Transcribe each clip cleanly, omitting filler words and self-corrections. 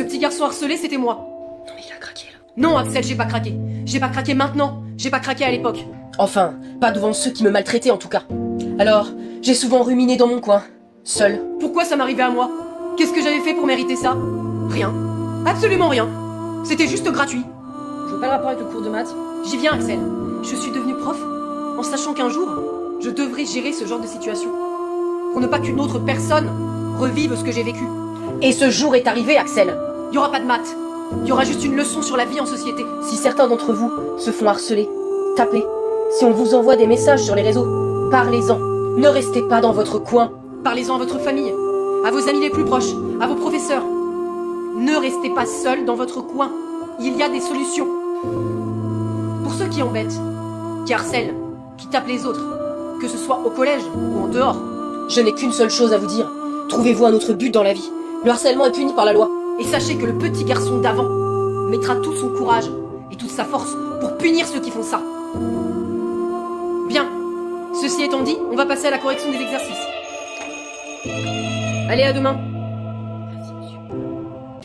Ce petit garçon harcelé, c'était moi. Non mais il a craqué là. Non, Axel, j'ai pas craqué. J'ai pas craqué maintenant. J'ai pas craqué à l'époque. Enfin, pas devant ceux qui me maltraitaient en tout cas. Alors, j'ai souvent ruminé dans mon coin, seul. Pourquoi ça m'arrivait à moi? Qu'est-ce que j'avais fait pour mériter ça? Rien. Absolument rien. C'était juste gratuit. Je veux pas le rapport avec le cours de maths. J'y viens, Axel. Je suis devenue prof en sachant qu'un jour, je devrais gérer ce genre de situation. Pour ne pas qu'une autre personne revive ce que j'ai vécu. Et ce jour est arrivé, Axel. Il y aura pas de maths. Il y aura juste une leçon sur la vie en société. Si certains d'entre vous se font harceler, tapez. Si on vous envoie des messages sur les réseaux, parlez-en. Ne restez pas dans votre coin. Parlez-en à votre famille, à vos amis les plus proches, à vos professeurs. Ne restez pas seul dans votre coin. Il y a des solutions. Pour ceux qui embêtent, qui harcèlent, qui tapent les autres, que ce soit au collège ou en dehors. Je n'ai qu'une seule chose à vous dire. Trouvez-vous un autre but dans la vie. Le harcèlement est puni par la loi. Et sachez que le petit garçon d'avant mettra tout son courage et toute sa force pour punir ceux qui font ça. Bien. Ceci étant dit, on va passer à la correction des exercices. Allez, à demain.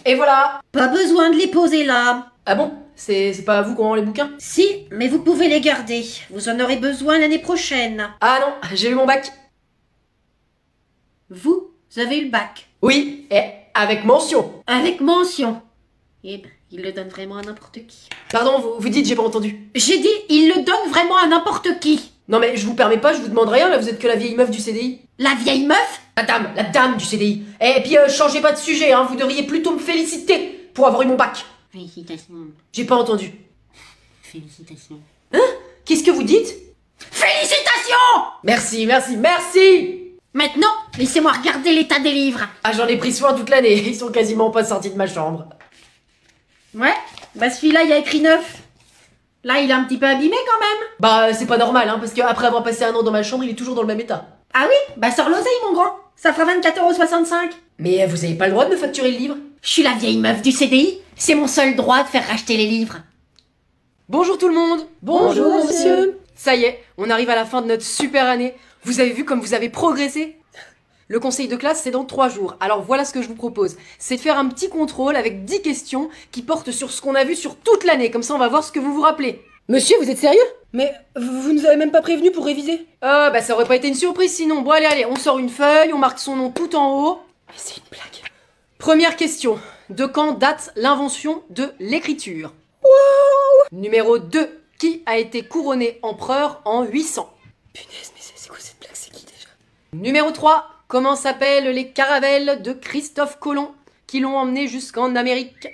Et voilà. Pas besoin de les poser là. Ah bon? C'est pas à vous qu'on rend les bouquins? Si, mais vous pouvez les garder. Vous en aurez besoin l'année prochaine. Ah non, j'ai eu mon bac. Vous avez eu le bac. Oui, et avec mention. Avec mention. Eh ben, il le donne vraiment à n'importe qui. Pardon, vous dites, j'ai pas entendu. J'ai dit, il le donne vraiment à n'importe qui. Non mais je vous permets pas, je vous demande rien, là vous êtes que la vieille meuf du CDI. La vieille meuf? La dame du CDI. Et puis changez pas de sujet, hein, vous devriez plutôt me féliciter pour avoir eu mon bac. Félicitations. J'ai pas entendu. Félicitations. Hein? Qu'est-ce que vous dites? Félicitations! Merci, merci, merci! Maintenant, laissez-moi regarder l'état des livres. Ah, j'en ai pris soin toute l'année, ils sont quasiment pas sortis de ma chambre. Ouais, bah celui-là, il y a écrit 9. Là, il est un petit peu abîmé quand même. Bah, c'est pas normal, hein, parce qu'après avoir passé un an dans ma chambre, il est toujours dans le même état. Ah oui? Bah sors l'oseille, mon grand. Ça fera 24,65 €. Mais vous avez pas le droit de me facturer le livre? Je suis la vieille meuf du CDI. C'est mon seul droit de faire racheter les livres. Bonjour tout le monde! Bonjour, monsieur. Ça y est, on arrive à la fin de notre super année. Vous avez vu comme vous avez progressé? Le conseil de classe, c'est dans 3 jours. Alors voilà ce que je vous propose. C'est de faire un petit contrôle avec 10 questions qui portent sur ce qu'on a vu sur toute l'année. Comme ça, on va voir ce que vous vous rappelez. Monsieur, vous êtes sérieux? Mais vous nous avez même pas prévenu pour réviser. Bah ça aurait pas été une surprise sinon. Bon allez, on sort une feuille, on marque son nom tout en haut. Mais c'est une blague. Première question. De quand date l'invention de l'écriture? Numéro 2. Qui a été couronné empereur en 800? Punaise, mais c'est quoi cette blague? C'est qui déjà? Numéro 3. Comment s'appellent les caravelles de Christophe Colomb qui l'ont emmené jusqu'en Amérique?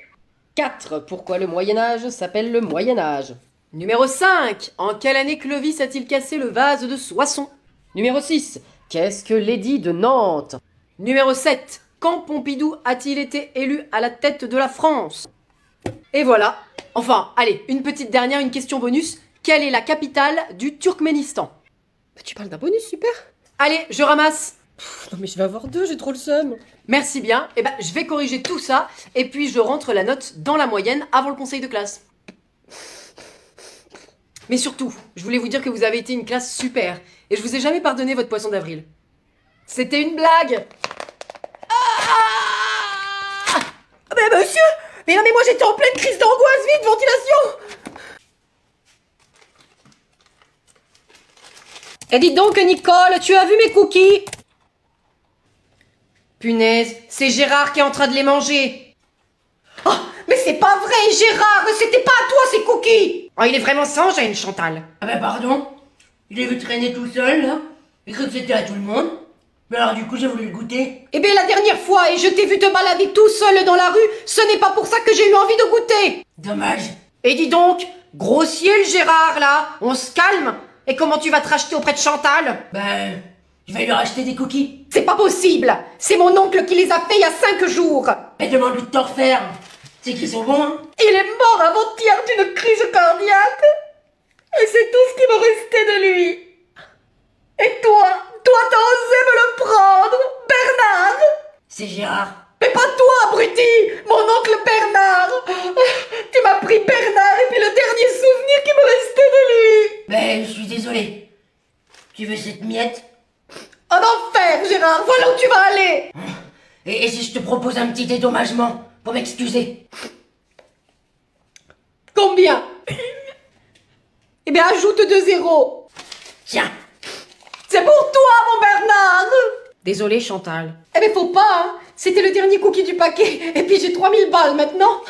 4. Pourquoi le Moyen-Âge s'appelle le Moyen-Âge? Numéro 5. En quelle année Clovis a-t-il cassé le vase de Soissons? Numéro 6. Qu'est-ce que l'édit de Nantes? Numéro 7. Quand Pompidou a-t-il été élu à la tête de la France? Et voilà. Enfin, allez, une petite dernière, une question bonus. Quelle est la capitale du Turkménistan? Bah, tu parles d'un bonus, super. Allez, je ramasse. Non mais je vais avoir 2, j'ai trop le seum. Merci bien. Eh ben, je vais corriger tout ça et puis je rentre la note dans la moyenne avant le conseil de classe. Mais surtout, je voulais vous dire que vous avez été une classe super et je vous ai jamais pardonné votre poisson d'avril. C'était une blague. Mais monsieur! Mais non, mais moi j'étais en pleine crise d'angoisse, vite, ventilation! Et dites donc, Nicole, tu as vu mes cookies? Punaise, c'est Gérard qui est en train de les manger. Oh, mais c'est pas vrai, Gérard! C'était pas à toi ces cookies! Oh, il est vraiment sans gêne, Chantal. Ah bah pardon, je l'ai vu traîner tout seul là, j'ai cru que c'était à tout le monde, mais alors du coup j'ai voulu le goûter. Eh bien, la dernière fois, et je t'ai vu te balader tout seul dans la rue, ce n'est pas pour ça que j'ai eu envie de goûter. Dommage. Et dis donc, grossier le Gérard, là, on se calme. Et comment tu vas te racheter auprès de Chantal? Ben, je vais lui racheter des cookies. C'est pas possible. C'est mon oncle qui les a fait il y a 5 jours. Mais demande-lui de t'en refaire, c'est qu'ils sont bons hein. Il est mort avant-hier d'une crise cardiaque! Et c'est tout ce qui me restait de lui! Et toi t'as osé me le prendre, Bernard! C'est Gérard. Mais pas toi, abruti! Mon oncle Bernard! Tu m'as pris Bernard et puis le dernier souvenir qui me restait de lui! Ben, je suis désolé. Tu veux cette miette? En enfer, Gérard! Voilà où tu vas aller! Et si je te propose un petit dédommagement pour m'excuser. Combien? Eh bien, ajoute 2 zéros. Tiens, C'est pour toi, mon Bernard. Désolé, Chantal. Eh ben, faut pas, hein. C'était le dernier cookie du paquet. Et puis, j'ai 3000 balles maintenant.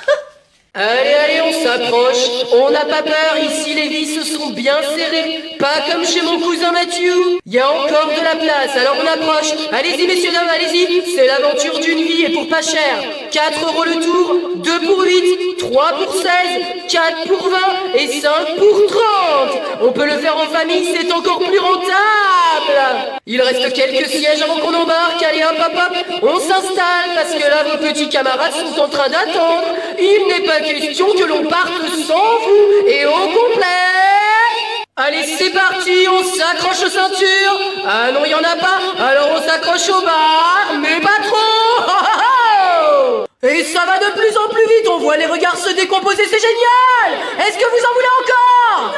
Allez, allez, on s'approche. On n'a pas peur, ici les vis sont bien serrées. Pas comme chez mon cousin Mathieu. Il y a encore de la place, alors on approche. Allez-y, messieurs, dames, allez-y. C'est l'aventure d'une vie et pour pas cher. 4 € le tour, 2 pour 8, 3 pour 16, 4 pour 20 et 5 pour 30. On peut le faire en famille, c'est encore plus rentable. Il reste quelques sièges avant qu'on embarque. Allez, hop, hop, hop. On s'installe parce que là, vos petits camarades sont en train d'attendre. Il n'est pas question que l'on parte sans vous et au complet. Allez, c'est parti, on s'accroche aux ceintures. Ah non, il y en a pas, alors on s'accroche aux barres, mais pas trop. Et ça va de plus en plus vite, on voit les regards se décomposer, c'est génial. Est-ce que vous en voulez encore?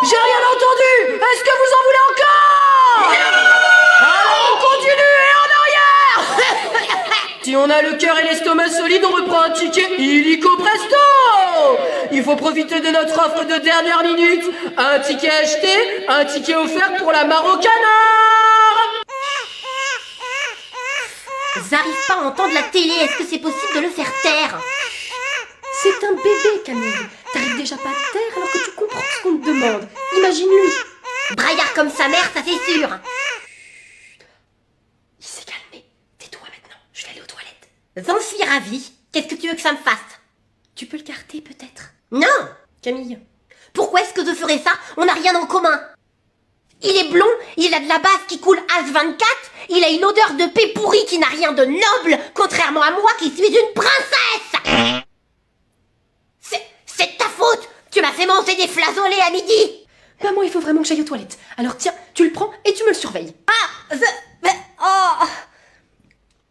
J'ai rien entendu. Est-ce que vous en voulez encore? Alors on continue et en arrière. Si on a le cœur et l'estomac solide, on reprend un ticket illico presto. Il faut profiter de notre offre de dernière minute. Un ticket acheté, un ticket offert pour la mare au canard. J'arrive pas à entendre la télé, est-ce que c'est possible de le faire taire? C'est un bébé, Camille. T'arrives déjà pas à terre alors que tu comprends ce qu'on te demande. Imagine-lui. Braillard comme sa mère, ça c'est sûr. Il s'est calmé. Tais-toi maintenant. Je vais aller aux toilettes. J'en suis ravie. Qu'est-ce que tu veux que ça me fasse? Tu peux le garder peut-être. Non. Camille. Pourquoi est-ce que je ferais ça? On n'a rien en commun. Il est blond, il a de la base qui coule H24, il a une odeur de paix pourrie qui n'a rien de noble, contrairement à moi qui suis une princesse. C'est de ta faute. Tu m'as fait manger des flageolets à midi. Maman, il faut vraiment que j'aille aux toilettes. Alors tiens, tu le prends et tu me le surveilles. Ah, oh.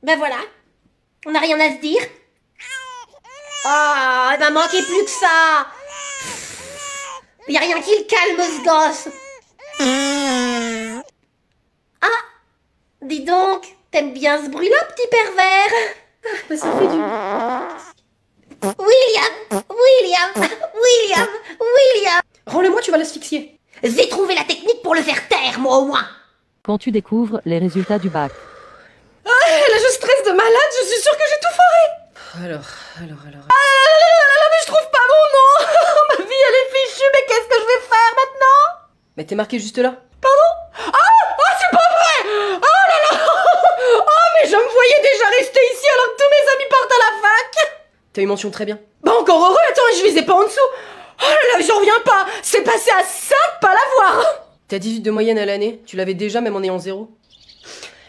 Ben voilà. On n'a rien à se dire. Oh, il m'a manqué plus que ça. Il y a rien qui le calme, ce gosse. Ah, dis donc, t'aimes bien ce bruit-là, petit pervers? Bah, ça fait du... William. Rends-le-moi, tu vas l'asphyxier. J'ai trouvé la technique pour le faire taire, moi au moins. Quand tu découvres les résultats du bac. Là, je stresse de malade, je suis sûre que j'ai tout foiré. Alors. Mais je trouve pas mon nom. Ma vie, elle est fichue, mais qu'est-ce que je vais faire maintenant? Mais t'es marqué juste là. Pardon? Ah, c'est pas vrai. Oh là là. Oh, mais je me voyais déjà rester ici alors que tous mes amis partent à la fac. T'as une mention très bien. Bah encore heureux, attends, je visais pas en dessous. Oh là là, j'en reviens pas. C'est passé à 5 pas l'avoir. T'as 18 de moyenne à l'année, tu l'avais déjà même en ayant 0.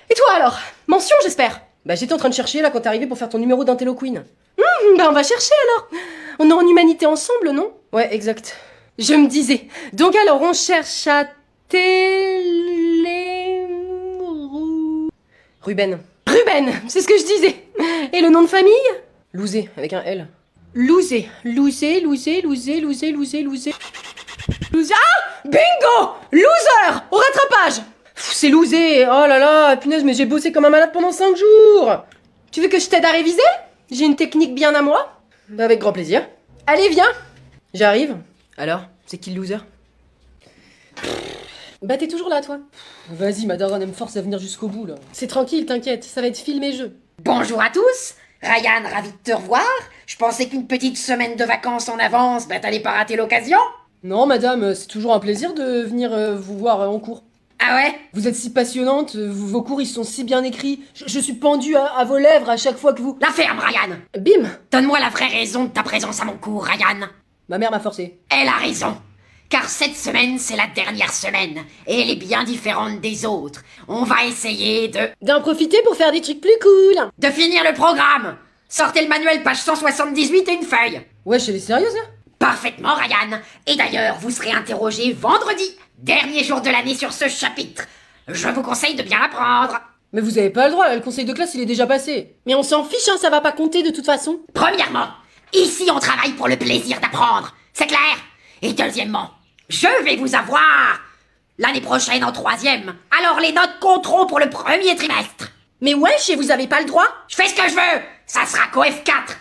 Et toi alors? Mention, j'espère. Bah j'étais en train de chercher là quand t'es arrivé pour faire ton numéro d'Intello Queen. Bah on va chercher alors. On est en humanité ensemble, non? Ouais, exact. Je me disais. Donc alors, on cherche à Ruben. Ruben, c'est ce que je disais. Et le nom de famille? Louzé, avec un L. Louzé. Ah! Bingo! Loser! Au rattrapage! Pff, c'est lousé. Oh là là, punaise, mais j'ai bossé comme un malade pendant 5 jours. Tu veux que je t'aide à réviser? J'ai une technique bien à moi. Bah avec grand plaisir. Allez, viens. J'arrive. Alors, c'est qui le loser? Bah t'es toujours là, toi. Vas-y, ma daronne, elle me force à venir jusqu'au bout là. C'est tranquille, t'inquiète, ça va être filmé jeu. Bonjour à tous. Ryan, ravi de te revoir. Je pensais qu'une petite semaine de vacances en avance, t'allais pas rater l'occasion. Non, madame, c'est toujours un plaisir de venir vous voir en cours. Ah ouais? Vous êtes si passionnante, vos cours ils sont si bien écrits. Je suis pendue à vos lèvres à chaque fois que vous... La ferme, Ryan. Bim! Donne-moi la vraie raison de ta présence à mon cours, Ryan. Ma mère m'a forcé. Elle a raison. Car cette semaine, c'est la dernière semaine. Et elle est bien différente des autres. On va essayer D'en profiter pour faire des trucs plus cool. de finir le programme. Sortez le manuel, page 178 et une feuille. Wesh, elle est sérieuse là? Parfaitement, Ryan. Et d'ailleurs, vous serez interrogé vendredi, dernier jour de l'année sur ce chapitre. Je vous conseille de bien l'apprendre. Mais vous avez pas le droit, là, le conseil de classe il est déjà passé. Mais on s'en fiche, hein, ça va pas compter de toute façon. Premièrement, ici on travaille pour le plaisir d'apprendre. C'est clair? Et deuxièmement, je vais vous avoir l'année prochaine en 3e. Alors les notes compteront pour le premier trimestre. Mais wesh, et vous avez pas le droit? Je fais ce que je veux. Ça sera qu'au F4.